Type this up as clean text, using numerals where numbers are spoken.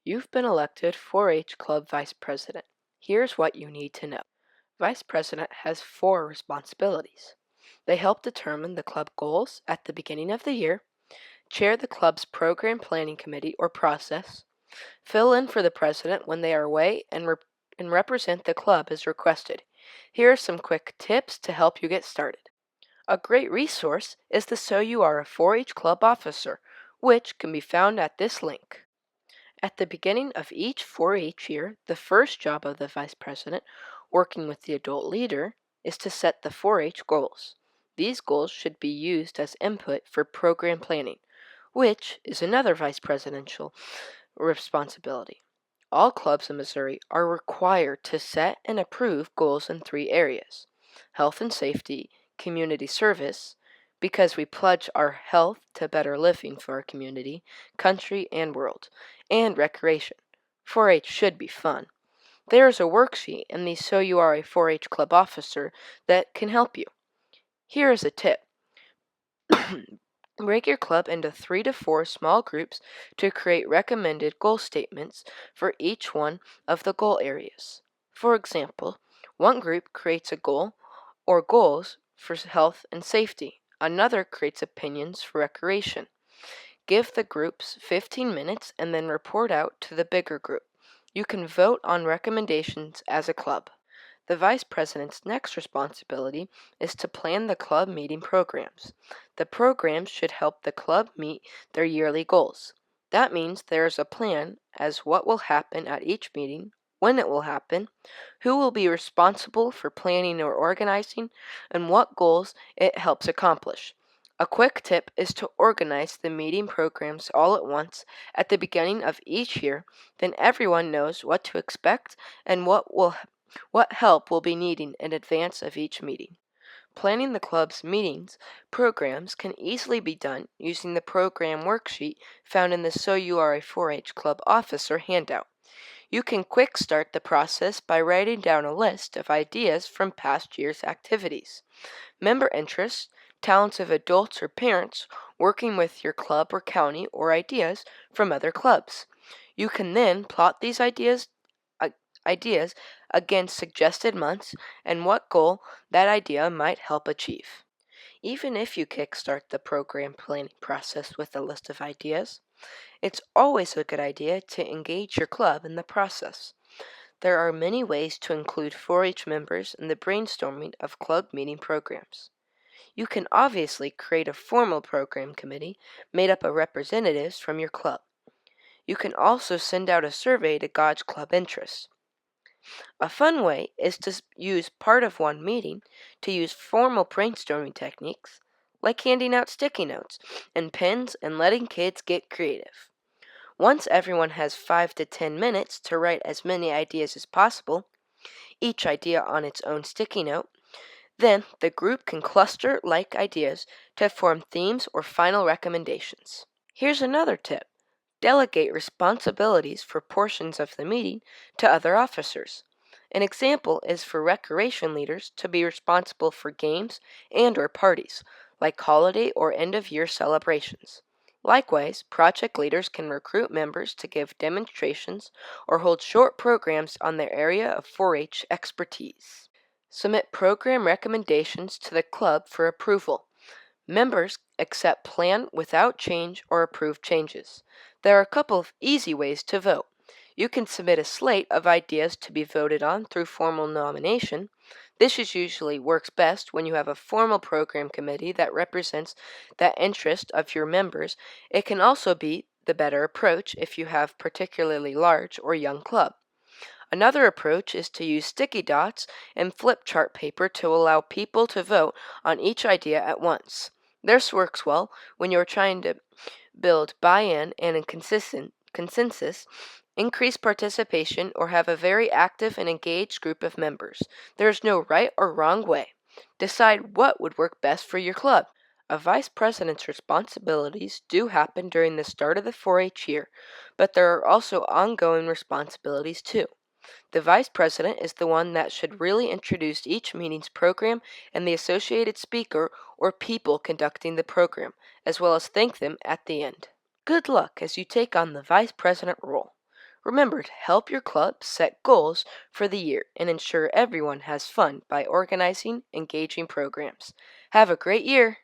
You've been elected 4-H Club Vice President. Here's what you need to know. Vice President has 4 responsibilities. They help determine the club goals at the beginning of the year, chair the club's program planning committee or process, fill in for the president when they are away, and represent the club as requested. Here are some quick tips to help you get started. A great resource is the So You Are a 4-H Club Officer, which can be found at this link. At the beginning of each 4-H year, the first job of the vice president, working with the adult leader, is to set the 4-H goals. These goals should be used as input for program planning, which is another vice presidential responsibility. All clubs in Missouri are required to set and approve goals in 3 areas: health and safety, community service, because we pledge our health to better living for our community, country, and world, and recreation. 4-H should be fun. There is a worksheet in the So You Are a 4-H Club Officer that can help you. Here is a tip. Break your club into 3 to 4 small groups to create recommended goal statements for each one of the goal areas. For example, one group creates a goal or goals for health and safety. Another creates opinions for recreation. Give the groups 15 minutes and then report out to the bigger group. You can vote on recommendations as a club. The vice president's next responsibility is to plan the club meeting programs. The programs should help the club meet their yearly goals. That means there is a plan as what will happen at each meeting, when it will happen, who will be responsible for planning or organizing, and what goals it helps accomplish. A quick tip is to organize the meeting programs all at once at the beginning of each year, then everyone knows what to expect and what help will be needing in advance of each meeting. Planning the club's meetings programs can easily be done using the program worksheet found in the So You Are a 4-H Club Officer handout. You can quick start the process by writing down a list of ideas from past year's activities. Member interests, talents of adults or parents working with your club or county, or ideas from other clubs. You can then plot these ideas against suggested months and what goal that idea might help achieve. Even if you kickstart the program planning process with a list of ideas, it's always a good idea to engage your club in the process. There are many ways to include 4-H members in the brainstorming of club meeting programs. You can obviously create a formal program committee made up of representatives from your club. You can also send out a survey to gauge club interest. A fun way is to use part of one meeting to use formal brainstorming techniques, like handing out sticky notes and pens and letting kids get creative. Once everyone has 5 to 10 minutes to write as many ideas as possible, each idea on its own sticky note, then the group can cluster like ideas to form themes or final recommendations. Here's another tip. Delegate responsibilities for portions of the meeting to other officers. An example is for recreation leaders to be responsible for games and/or parties, like holiday or end-of-year celebrations. Likewise, project leaders can recruit members to give demonstrations or hold short programs on their area of 4-H expertise. Submit program recommendations to the club for approval. Members accept plan without change or approve changes. There are a couple of easy ways to vote. You can submit a slate of ideas to be voted on through formal nomination. This usually works best when you have a formal program committee that represents the interest of your members. It can also be the better approach if you have particularly large or young club. Another approach is to use sticky dots and flip chart paper to allow people to vote on each idea at once. This works well when you're trying to build buy-in and a consensus, increase participation, or have a very active and engaged group of members. There is no right or wrong way. Decide what would work best for your club. A vice president's responsibilities do happen during the start of the 4-H year, but there are also ongoing responsibilities too. The vice president is the one that should really introduce each meeting's program and the associated speaker or people conducting the program, as well as thank them at the end. Good luck as you take on the vice president role. Remember to help your club set goals for the year and ensure everyone has fun by organizing engaging programs. Have a great year!